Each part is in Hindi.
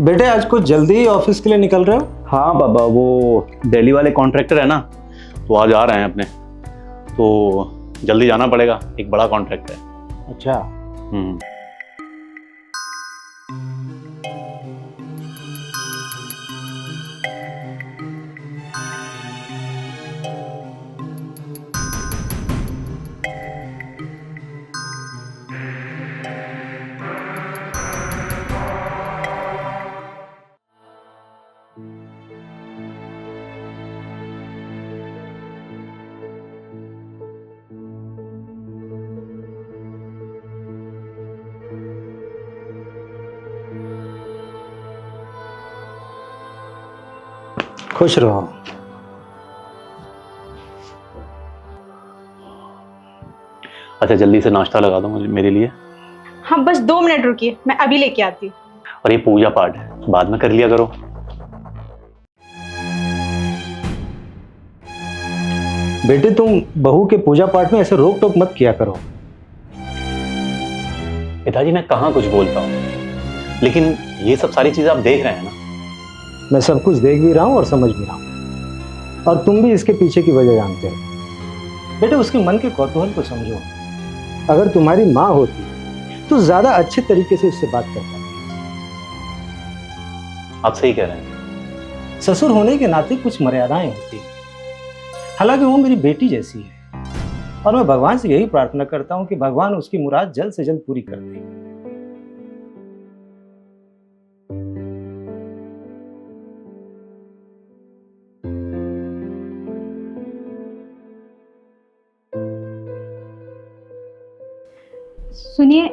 बेटे आज कुछ जल्दी ही ऑफिस के लिए निकल रहे हो? हाँ बाबा, वो दिल्ली वाले कॉन्ट्रैक्टर है ना, तो आज आ रहे हैं अपने, तो जल्दी जाना पड़ेगा, एक बड़ा कॉन्ट्रैक्ट है। अच्छा। खुश रहो। अच्छा जल्दी से नाश्ता लगा दो मुझे, मेरे लिए। हाँ बस 2 मिनट रुकिए, मैं अभी लेके आती हूँ। और ये पूजा पाठ है, बाद में कर लिया करो। बेटे तुम बहू के पूजा पाठ में ऐसे रोक टोक मत किया करो। पिताजी मैं कहाँ कुछ बोलता हूँ, लेकिन ये सब सारी चीजें आप देख रहे हैं ना। मैं सब कुछ देख भी रहा हूँ और समझ भी रहा हूँ, और तुम भी इसके पीछे की वजह जानते हो। बेटे उसके मन के कौतूहल को समझो। अगर तुम्हारी माँ होती तो ज्यादा अच्छे तरीके से उससे बात करता। आप सही कह रहे हैं। ससुर होने के नाते कुछ मर्यादाएं होती हैं। हालांकि वो मेरी बेटी जैसी है, और मैं भगवान से यही प्रार्थना करता हूँ कि भगवान उसकी मुराद जल्द से जल्द पूरी कर दे। सुनिए,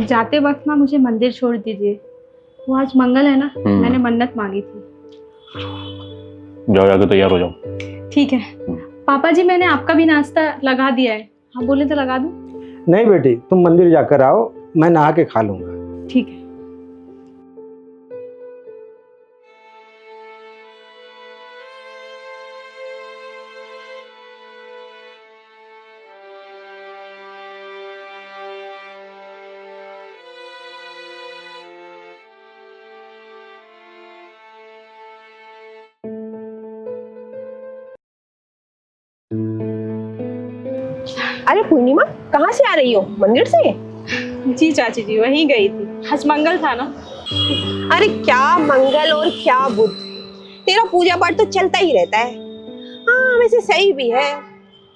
जाते वक्त ना मुझे मंदिर छोड़ दीजिए। वो आज मंगल है ना, मैंने मन्नत मांगी थी। जाओ जाके तैयार हो जाओ। ठीक है पापा जी, मैंने आपका भी नाश्ता लगा दिया है, आप बोले तो लगा दूं? नहीं बेटी, तुम मंदिर जाकर आओ, मैं नहा के खा लूंगा। ठीक है। अरे पूर्णिमा, कहाँ से आ रही हो? मंदिर से? जी चाची जी, वहीं गई थी, आज मंगल था ना। अरे क्या मंगल और क्या बुध, तेरा पूजा पाठ तो चलता ही रहता है। हाँ वैसे सही भी है,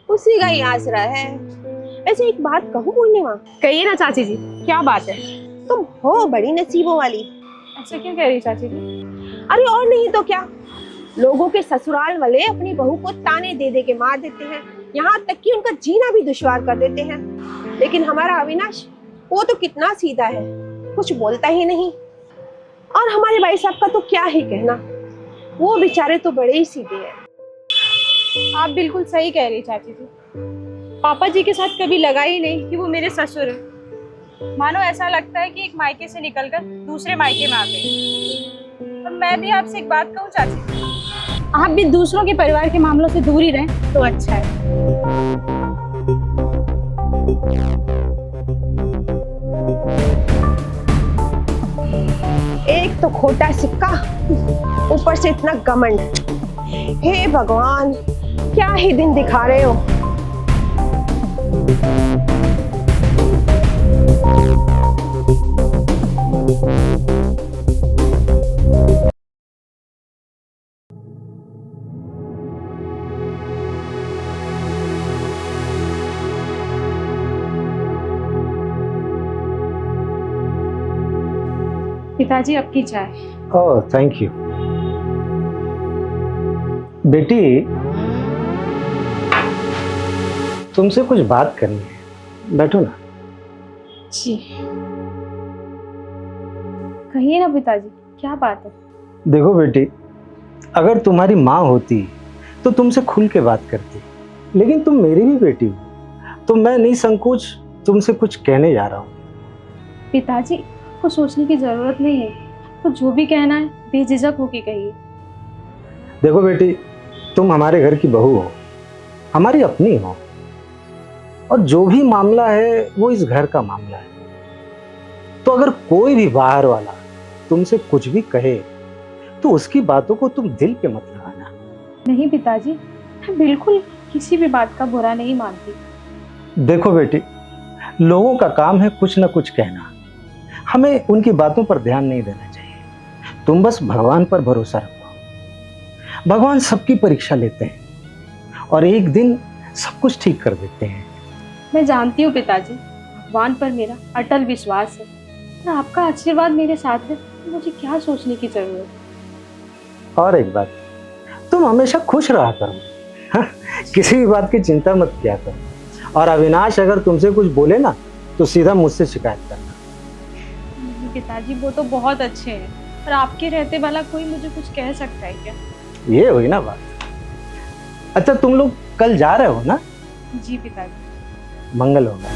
उसी का ही आसरा है। वैसे एक बात कहूँ पूर्णिमा? कहिए ना चाची जी, क्या बात है? तुम हो बड़ी नसीबों वाली। ऐसा क्यों कह रही चाची जी? अरे और नहीं तो क्या, लोगों के ससुराल वाले अपनी बहू को ताने दे दे के मार देते हैं, यहाँ तक कि उनका जीना भी दुश्वार कर देते हैं। लेकिन हमारा अविनाश, वो तो कितना सीधा है, कुछ बोलता ही नहीं। और हमारे भाई साहब का तो क्या ही कहना, वो बेचारे तो बड़े ही सीधे हैं। आप बिल्कुल सही कह रही चाची जी। पापा जी के साथ कभी लगा ही नहीं कि वो मेरे ससुर हैं। मानो ऐसा लगता है कि एक मायके से निकलकर दूसरे मायके में आ गए। और मैं भी आपसे एक बात कहूँ चाची जी, आप भी दूसरों के परिवार के मामलों से दूर ही रहें तो अच्छा है। एक तो खोटा सिक्का, ऊपर से इतना घमंड। हे भगवान, क्या ही दिन दिखा रहे हो। पिताजी आपकी चाय। Oh thank you. बेटी तुमसे कुछ बात करनी है, बैठो ना। जी कहिए ना पिताजी, क्या बात है? देखो बेटी, अगर तुम्हारी माँ होती तो तुमसे खुल के बात करती, लेकिन तुम मेरी भी बेटी हो, तो मैं नहीं संकोच तुमसे कुछ कहने जा रहा हूँ। पिताजी को सोचने की जरूरत नहीं है, तो जो भी कहना है बेझिझक होके कहिए। देखो बेटी, तुम हमारे घर की बहू हो, हमारी अपनी हो, और जो भी मामला है वो इस घर का मामला है। तो अगर कोई भी बाहर वाला तुमसे कुछ भी कहे तो उसकी बातों को तुम दिल पे मत लगाना। नहीं पिताजी, मैं बिल्कुल किसी भी बात का बुरा नहीं मानती। देखो बेटी, लोगों का काम है कुछ ना कुछ कहना, हमें उनकी बातों पर ध्यान नहीं देना चाहिए। तुम बस भगवान पर भरोसा रखो। भगवान सबकी परीक्षा लेते हैं और एक दिन सब कुछ ठीक कर देते हैं। मैं जानती हूँ पिताजी, भगवान पर मेरा अटल विश्वास है और आपका आशीर्वाद मेरे साथ है, तो मुझे क्या सोचने की जरूरत है। और एक बात, तुम हमेशा खुश रहा करो, हाँ? किसी भी बात की चिंता मत किया करो। और अविनाश अगर तुमसे कुछ बोले ना तो सीधा मुझसे शिकायत करना। नहीं पिताजी, वो तो बहुत अच्छे हैं, पर आपके रहते वाला कोई मुझे कुछ कह सकता है क्या? ये हुई ना बात। अच्छा, तुम लोग कल जा रहे हो ना? जी पिताजी। मंगल होगा।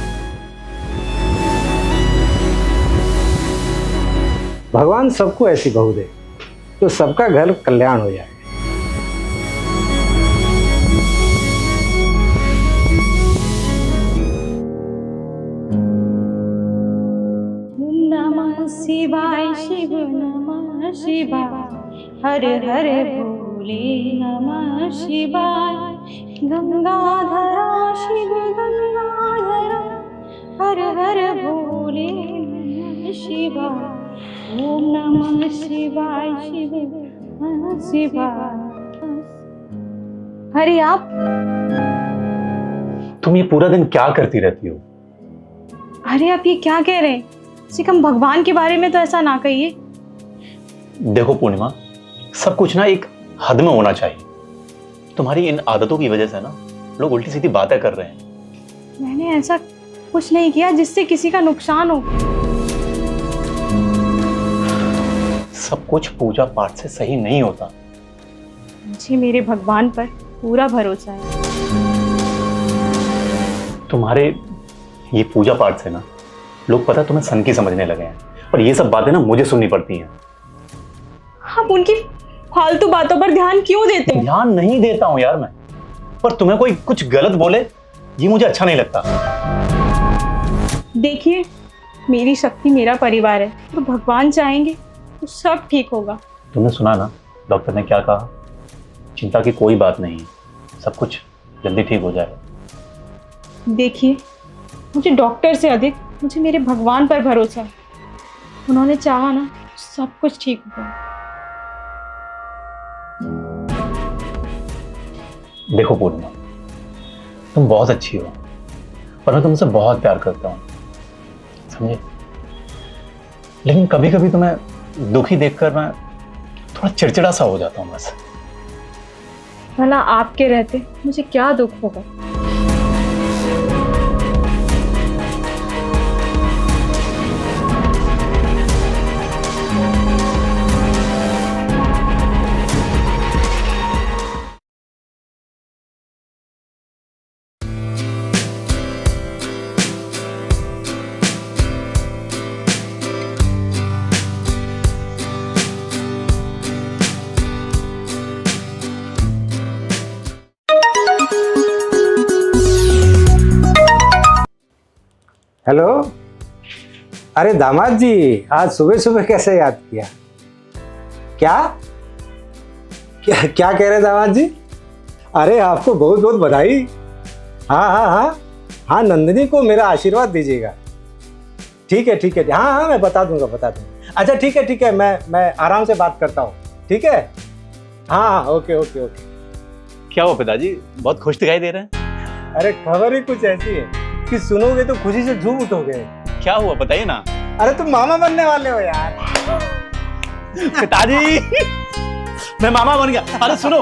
भगवान सबको ऐसी बहू दे तो सबका घर कल्याण हो जाए। नमः शिवाय, शिव नमः शिवाय, हर हर भोले नमः शिवाय, गंगाधरा शिव गंगाधरा, हर हर भोले नमः शिवाय, ओम नमः शिवाय, शिव नमः शिवाय। अरे आप तुम ये पूरा दिन क्या करती रहती हो? अरे आप ये क्या कह रहे हैं? से कम भगवान के बारे में तो ऐसा ना कहिए। देखो पूर्णिमा, सब कुछ ना एक हद में होना चाहिए। तुम्हारी इन आदतों की वजह से ना लोग उल्टी सीधी बातें कर रहे हैं। मैंने ऐसा कुछ नहीं किया जिससे किसी का नुकसान हो। सब कुछ पूजा पाठ से सही नहीं होता। मुझे मेरे भगवान पर पूरा भरोसा है। तुम्हारे ये पूजा पाठ से ना लोग पता तुम्हें सनकी समझने लगे हैं, और ये सब बातें ना मुझे सुननी पड़ती हैं। आप उनकी फालतू बातों पर ध्यान क्यों देते हैं? ध्यान नहीं देता हूं यार मैं, पर तुम्हें कोई कुछ गलत बोले ये मुझे अच्छा नहीं लगता। देखिए, मेरी शक्ति मेरा परिवार है, तो भगवान चाहेंगे तो सब ठीक होगा। तुमने सुना ना डॉक्टर ने क्या कहा? चिंता की कोई बात नहीं है, सब कुछ जल्दी ठीक हो जाएगा। देखिए, मुझे डॉक्टर से अधिक मुझे मेरे भगवान पर भरोसा है। उन्होंने चाहा ना सब कुछ ठीक होगा। देखो पूर्णिमा, तुम बहुत अच्छी हो और मैं तुमसे बहुत प्यार करता हूँ, समझे? लेकिन कभी कभी तुम्हें दुखी देखकर मैं थोड़ा चिड़चिड़ा सा हो जाता हूँ बस। भला आपके रहते मुझे क्या दुख होगा? हेलो, अरे दामाद जी, आज सुबह सुबह कैसे याद किया? क्या क्या क्या कह रहे दामाद जी? अरे आपको बहुत बहुत बधाई। हाँ हाँ हाँ हाँ, नंदिनी को मेरा आशीर्वाद दीजिएगा। ठीक है ठीक है, हाँ हाँ मैं बता दूंगा। अच्छा ठीक है, मैं आराम से बात करता हूँ, ठीक है? हाँ हाँ, ओके ओके ओके। क्या हुआ पिताजी, बहुत खुश दिखाई दे रहे हैं? अरे खबर ही कुछ ऐसी है कि सुनोगे तो खुशी से झूम उठोगे। क्या हुआ बताइए ना। अरे तुम मामा बनने वाले हो यार। पिताजी मैं मामा बन गया। अरे सुनो,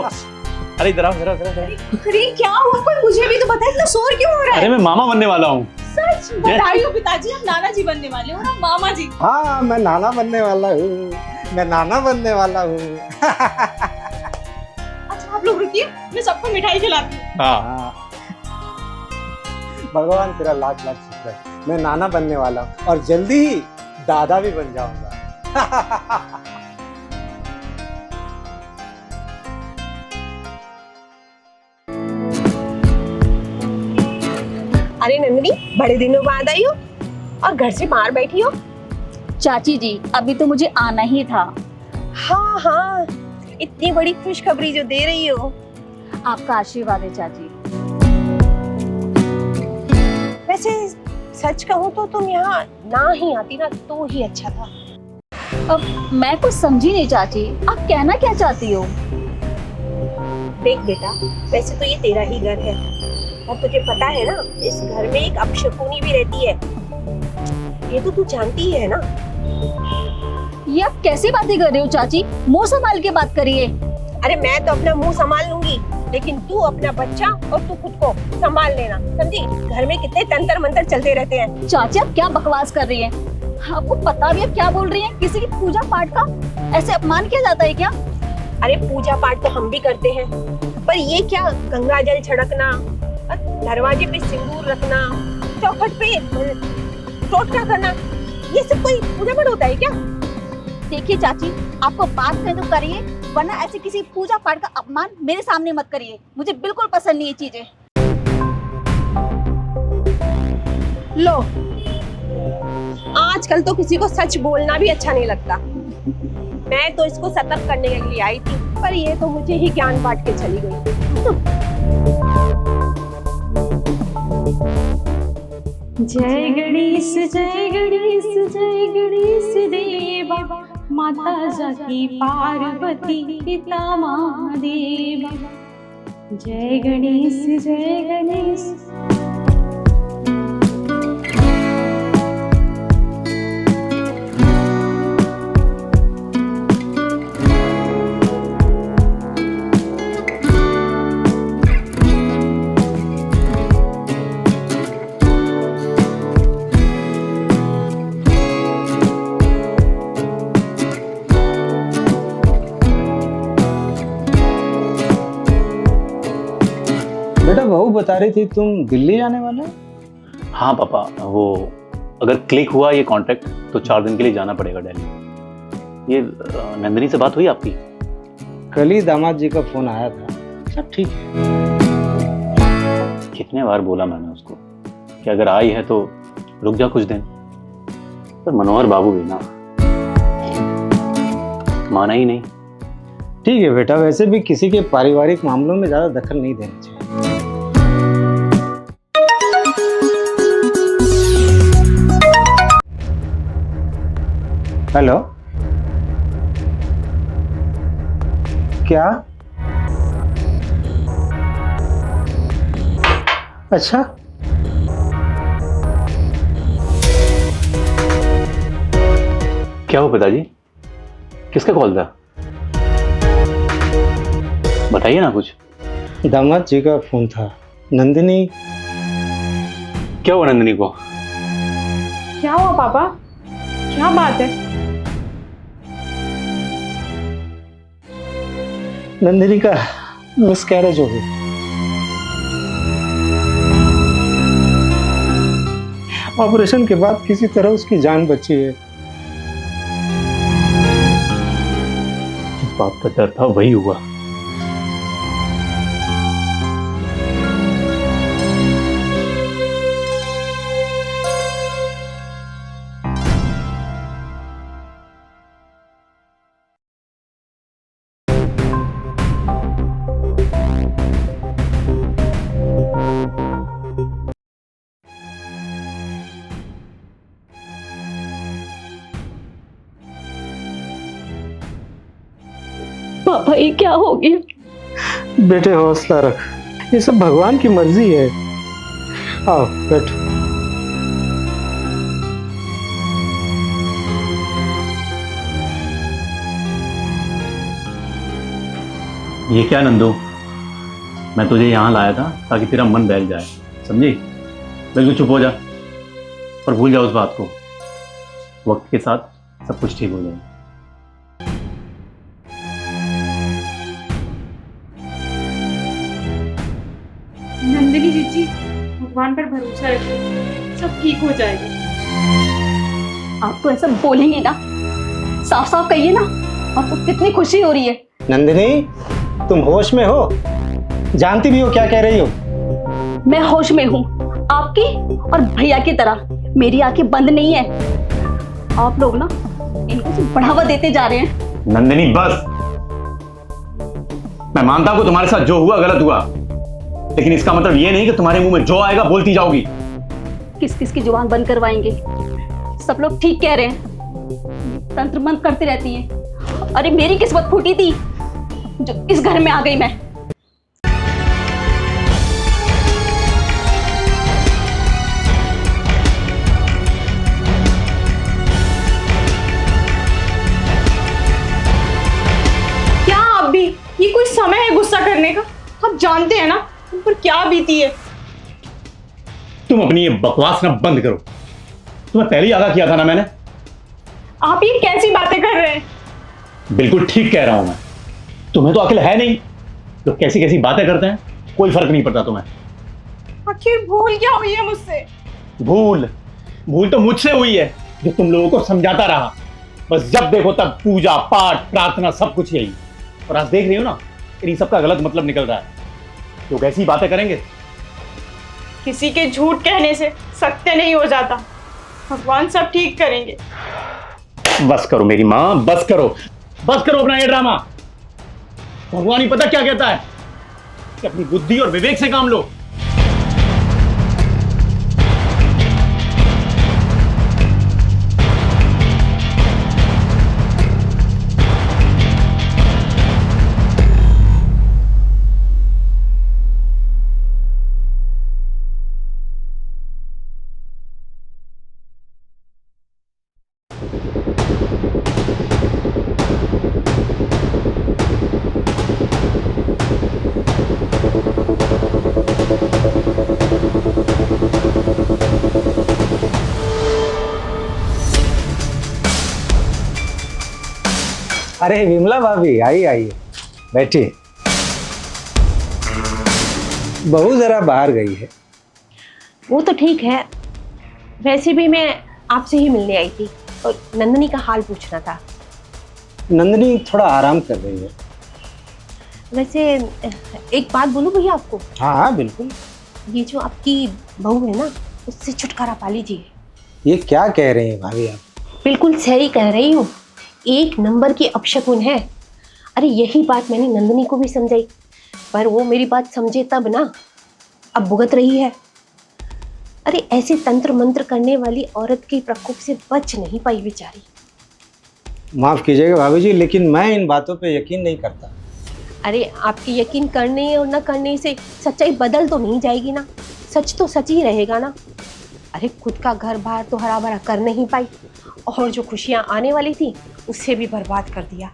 अरे इधर आओ। अरे क्या हुआ? कोई मुझे भी तो बता, इतना शोर क्यों हो रहा है? अरे मैं मामा बनने वाला हूँ। सच बधाई हो पिताजी, हम नाना जी बनने वाले हो ना मामा जी। हाँ, मैं नाना बनने वाला हूँ। अच्छा आप लोग रुकिए, मैं सबको मिठाई खिलाती हूँ। हाँ, भगवान तेरा लाख लाख शुक्र है, मैं नाना बनने वाला हूँ और जल्दी ही दादा भी बन जाऊंगा। अरे नंदिनी, बड़े दिनों बाद आई हो और घर से बाहर बैठी हो। चाची जी, अभी तो मुझे आना ही था। हाँ हाँ, इतनी बड़ी खुशखबरी जो दे रही हो। आपका आशीर्वाद है चाची। वैसे सच कहूँ तो तुम यहाँ ना ही आती ना तो ही अच्छा था। अब मैं कुछ समझी नहीं चाची, आप कहना क्या चाहती हो? देख बेटा, वैसे तो ये तेरा ही घर है और तुझे पता है ना, इस घर में एक अपशकुनी भी रहती है, ये तो तू जानती ही है ना। ये आप कैसी बातें कर रहे हो चाची? मुंह संभाल के बात करिए। अरे मैं तो अपना मुंह संभाल लूंगी, लेकिन तू अपना बच्चा और तू खुद को संभाल लेना, समझी? घर में कितने तंत्र मंत्र चलते रहते हैं। चाची आप क्या बकवास कर रही हैं? आपको पता भी है क्या बोल रही हैं? किसी की पूजा पाठ का ऐसे अपमान किया जाता है क्या? अरे पूजा पाठ तो हम भी करते हैं, पर ये क्या गंगा जल छिड़कना, दरवाजे पे सिंदूर रखना, चौखट पे टोटका करना, ये सब कोई पूजा पाठ होता है क्या? देखिए चाची, आपको बात करें तो करिए, वरना ऐसे किसी पूजा पाठ का अपमान मेरे सामने मत करिए। मुझे बिल्कुल पसंद नहीं ये चीजें। लो, आजकल तो किसी को सच बोलना भी अच्छा नहीं लगता। मैं तो इसको सतर्क करने के लिए आई थी, पर ये तो मुझे ही ज्ञान बांट के चली गई। जय गणेश जय गणेश जय गणेश देवा, माता जाकी पार्वती पिता महादेवा। जय गणेश जय गणेश। बेटा बहू बता रही थी तुम दिल्ली जाने वाले हो? हाँ पापा, वो अगर क्लिक हुआ ये कॉन्ट्रैक्ट तो 4 दिन के लिए जाना पड़ेगा दिल्ली। ये नंदिनी से बात हुई आपकी? कल ही दामाद जी का फोन आया था, सब ठीक है। कितने बार बोला मैंने उसको कि अगर आई है तो रुक जा कुछ दिन, पर मनोहर बाबू भी ना माना ही नहीं। ठीक है बेटा, वैसे भी किसी के पारिवारिक मामलों में ज्यादा दखल नहीं देना चाहिए। हेलो, क्या? अच्छा, क्या हो पिताजी, किसका कॉल था? बताइए ना कुछ। दामाद जी का फोन था। नंदिनी। क्या हुआ नंदिनी को? क्या हुआ पापा, क्या बात है? नंदिनी का मिसकैरेज हो गई। ऑपरेशन के बाद किसी तरह उसकी जान बची है। जिस बात का डर था वही हुआ। पापा ये क्या हो गया? बेटे हौसला रख, ये सब भगवान की मर्जी है। आओ बैठो। ये क्या नंदू, मैं तुझे यहाँ लाया था ताकि तेरा मन बहल जाए, समझी? बिल्कुल चुप हो जा और भूल जा उस बात को। वक्त के साथ सब कुछ ठीक हो जाएगा। नंदिनी जीजी, भगवान पर भरोसा रखिए, सब ठीक हो जाएगा। आप तो ऐसा बोलेंगे ना, साफ साफ कहिए ना, आपको कितनी खुशी हो रही है। नंदिनी, तुम होश में हो? जानती भी हो क्या कह रही हो? मैं होश में हूँ, आपकी और भैया की तरह। मेरी आंखें बंद नहीं है। आप लोग ना इनको सिर्फ बढ़ावा देते जा रहे हैं। नंदिनी बस। मैं मानता हूं कि तुम्हारे साथ जो हुआ गलत हुआ, लेकिन इसका मतलब ये नहीं कि तुम्हारे मुंह में जो आएगा बोलती जाओगी। किस किस की जुबान बंद करवाएंगे? सब लोग ठीक कह रहे हैं, तंत्र मंत्र करती रहती हैं। अरे मेरी किस्मत फूटी थी जो इस घर में आ गई मैं। क्या आप भी, ये कोई समय है गुस्सा करने का? आप जानते हैं ना तुम पर क्या बीती है। तुम अपनी ये बकवास ना बंद करो। तुम्हें पहले ही आगाह किया था ना मैंने। आप ये कैसी बातें कर रहे हैं? बिल्कुल ठीक कह रहा हूं मैं। तुम्हें तो अक्ल है नहीं, तो कैसी कैसी बातें करते हैं, कोई फर्क नहीं पड़ता तुम्हें। आखिर भूल क्या हुई है मुझसे? भूल भूल तो मुझसे हुई है, जो तुम लोगों को समझाता रहा। बस जब देखो तब पूजा पाठ प्रार्थना सब कुछ यही। और आज देख रही हो ना, इन सबका गलत मतलब निकल रहा है। लोग ऐसी बातें करेंगे। किसी के झूठ कहने से सत्य नहीं हो जाता। भगवान सब ठीक करेंगे। बस करो मेरी माँ, बस करो अपना ये ड्रामा। भगवान ही पता क्या कहता है कि अपनी बुद्धि और विवेक से काम लो। अरे विमला भाभी, आइए आइए, बैठिए। बहू जरा बाहर गई है। वो तो ठीक है, वैसे भी मैं आपसे ही मिलने आई थी और नंदनी का हाल पूछना था। नंदनी थोड़ा आराम कर रही है। वैसे एक बात बोलूं भैया आपको? हाँ हाँ बिल्कुल। ये जो आपकी बहू है ना, उससे छुटकारा पा लीजिए। ये क्या कह रहे हैं भाभी आप? बिल्कुल सही कह रही हूँ, एक नंबर की अपशकुन है। अरे यही बात मैंने नंदनी को भी समझाई, पर वो मेरी बात समझे तब ना, अब भुगत रही है। अरे ऐसे तंत्र मंत्र करने वाली औरत के प्रकोप से बच नहीं पाई बेचारी। माफ कीजिएगा भाभी जी, लेकिन मैं इन बातों पे यकीन नहीं करता। अरे आपके यकीन करने और न करने से सच्चाई बदल तो नहीं जाएगी ना, सच तो सच ही रहेगा ना। अरे खुद का घर बार तो हरा भरा कर नहीं पाई, और जो खुशियां आने वाली थी उससे भी बर्बाद कर दिया।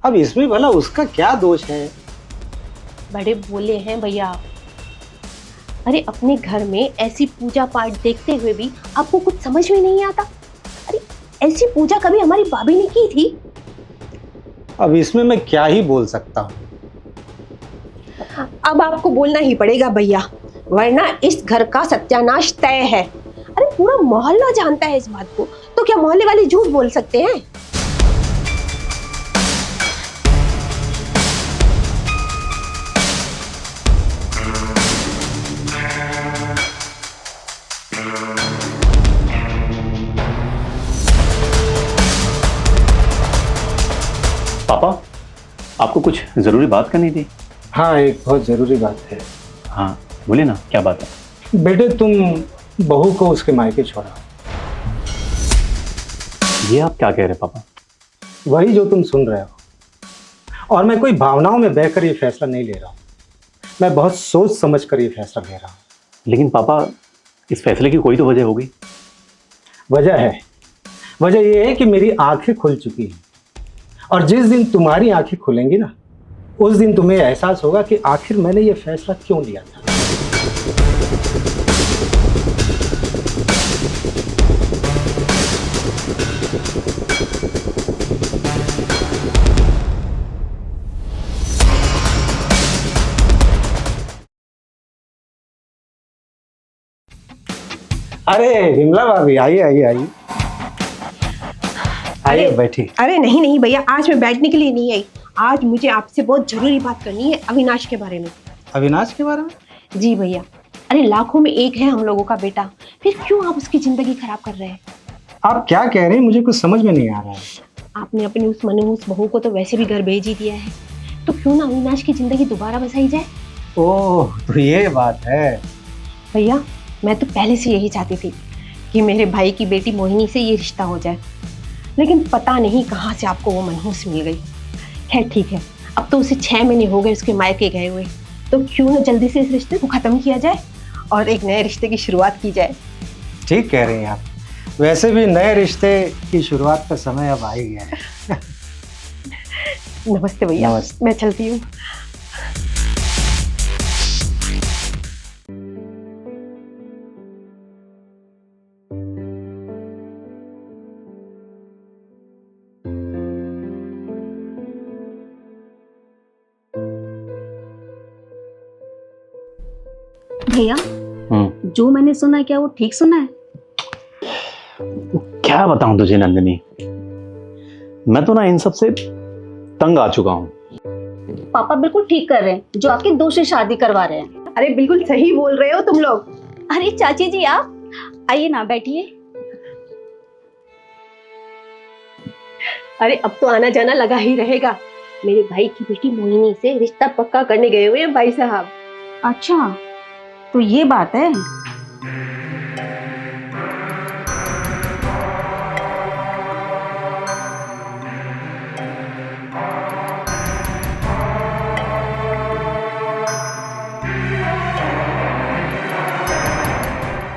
अब इसमें भला उसका क्या दोष है? बड़े बोले हैं भैया आप। अरे अपने घर में ऐसी पूजा पाठ देखते हुए भी आपको कुछ समझ में नहीं आता? अरे ऐसी पूजा कभी हमारी भाभी ने की थी? अब इसमें मैं क्या ही बोल सकता हूँ। अब आपको बोलना ही पड़ेगा भैया, वरना इस घर का सत्यानाश तय है। अरे पूरा मोहल्ला जानता है इस बात को, तो क्या मोहल्ले वाले झूठ बोल सकते हैं? पापा, आपको कुछ जरूरी बात करनी थी। हाँ, एक बहुत जरूरी बात है। हाँ बोलिए ना, क्या बात है? बेटे तुम बहू को उसके मायके छोड़ा। ये आप क्या कह रहे हैं पापा? वही जो तुम सुन रहे हो। और मैं कोई भावनाओं में बहकर ये फैसला नहीं ले रहा हूँ, मैं बहुत सोच समझ कर ये फैसला ले रहा हूँ। लेकिन पापा, इस फैसले की कोई तो वजह होगी। वजह है, वजह ये है कि मेरी आंखें खुल चुकी हैं, और जिस दिन तुम्हारी आंखें खुलेंगी ना, उस दिन तुम्हें एहसास होगा कि आखिर मैंने ये फैसला क्यों लिया था। अरे विमला भाभी, आइए आइए आइए आइए, बैठिए। अरे नहीं नहीं भैया, आज मैं बैठने के लिए नहीं आई। आज मुझे आपसे बहुत जरूरी बात करनी है, अविनाश के बारे में। अविनाश के बारे में? जी भैया। अरे लाखों में एक है हम लोगों का बेटा, फिर क्यों आप उसकी जिंदगी खराब कर रहे हैं? आप क्या कह रहे हैं, मुझे कुछ समझ में नहीं आ रहा है। आपने अपनी उस मनहूस बहू को तो वैसे भी घर भेज ही दिया है, तो क्यों ना अविनाश की जिंदगी दोबारा बसाई जाए। ओह, तो ये बात है। भैया, मैं तो पहले से यही चाहती थी कि मेरे भाई की बेटी मोहिनी से ये रिश्ता हो जाए, लेकिन पता नहीं कहाँ से आपको वो मनहूस मिल गई। खैर ठीक है, अब तो उसे 6 महीने हो गए उसके मायके गए हुए, तो क्यों ना जल्दी से इस रिश्ते को खत्म किया जाए और एक नए रिश्ते की शुरुआत की जाए। ठीक कह रही हैं आप, वैसे भी नए रिश्ते की शुरुआत का समय अब आ ही गया है। नमस्ते भैया, नमस्ते। मैं चलती हूँ। भैया, जो मैंने सुना है क्या वो ठीक सुना है? क्या बताऊं तुझे नंदिनी, मैं तो ना इन सब से तंग आ चुका हूं। पापा बिल्कुल ठीक कर रहे हैं जो आपके दोस्त से शादी करवा रहे हैं। अरे बिल्कुल सही बोल रहे हो तुम लोग। अरे चाची जी, आप आइए ना, बैठिए। अरे अब तो आना जाना लगा ही रहेगा। मेरे भाई की बेटी मोहिनी से रिश्ता पक्का करने गए हुए हैं भाई साहब। अच्छा, तो ये बात है।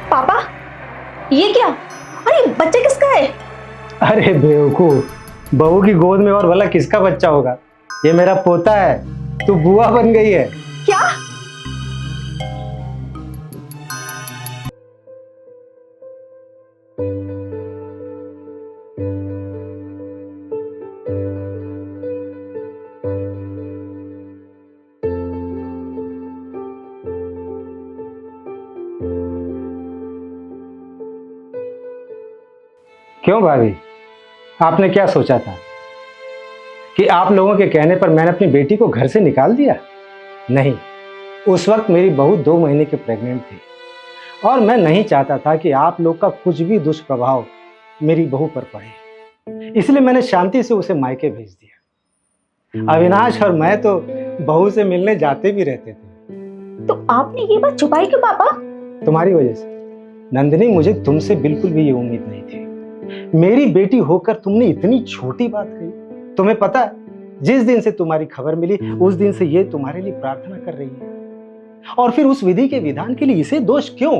पापा, ये क्या? अरे बच्चा किसका है? अरे बेवकूफ, बहू की गोद में और भला किसका बच्चा होगा? ये मेरा पोता है, तू बुआ बन गई है। क्या? क्यों भाभी, आपने क्या सोचा था कि आप लोगों के कहने पर मैंने अपनी बेटी को घर से निकाल दिया? नहीं, उस वक्त मेरी बहू 2 महीने की प्रेग्नेंट थी और मैं नहीं चाहता था कि आप लोग का कुछ भी दुष्प्रभाव मेरी बहू पर पड़े, इसलिए मैंने शांति से उसे मायके भेज दिया। अविनाश और मैं तो बहू से मिलने जाते भी रहते थे। तो आपने ये बात छुपाई क्यों पापा? तुम्हारी वजह से नंदिनी, मुझे तुमसे बिल्कुल भी ये उम्मीद नहीं थी। मेरी बेटी होकर तुमने इतनी छोटी बात कही। तुम्हें पता है, जिस दिन से तुम्हारी खबर मिली उस दिन से ये तुम्हारे लिए प्रार्थना कर रही है, और फिर उस विधि के विधान के लिए इसे दोष क्यों?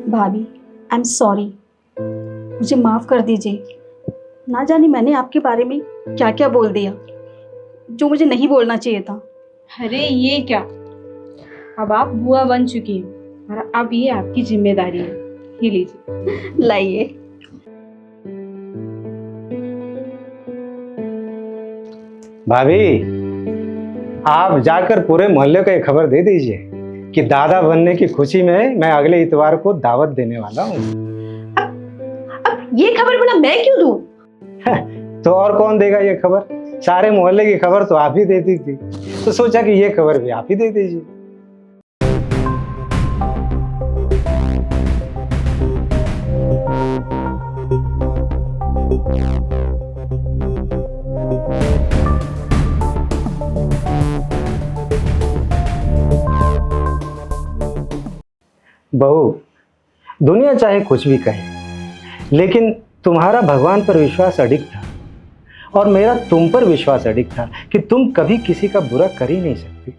भाभी, आई एम सॉरी, मुझे माफ कर दीजिए। ना जाने मैंने आपके बारे में क्या क्या बोल दिया जो मुझे नहीं बोलना चाहिए था। अरे ये क्या, अब आप बुआ बन चुकी हैं और अब ये आपकी जिम्मेदारी है। ये लीजिए। लाइए। भाभी, आप जाकर पूरे मोहल्ले को ये खबर दे दीजिए कि दादा बनने की खुशी में मैं अगले इतवार को दावत देने वाला हूँ। अब ये खबर भला मैं क्यों दूं? तो और कौन देगा ये खबर? सारे मोहल्ले की खबर तो आप ही देती थी, तो सोचा कि ये खबर भी आप ही दे दीजिए। बहू, दुनिया चाहे कुछ भी कहे, लेकिन तुम्हारा भगवान पर विश्वास अडिग था और मेरा तुम पर विश्वास अडिग था कि तुम कभी किसी का बुरा कर ही नहीं सकती।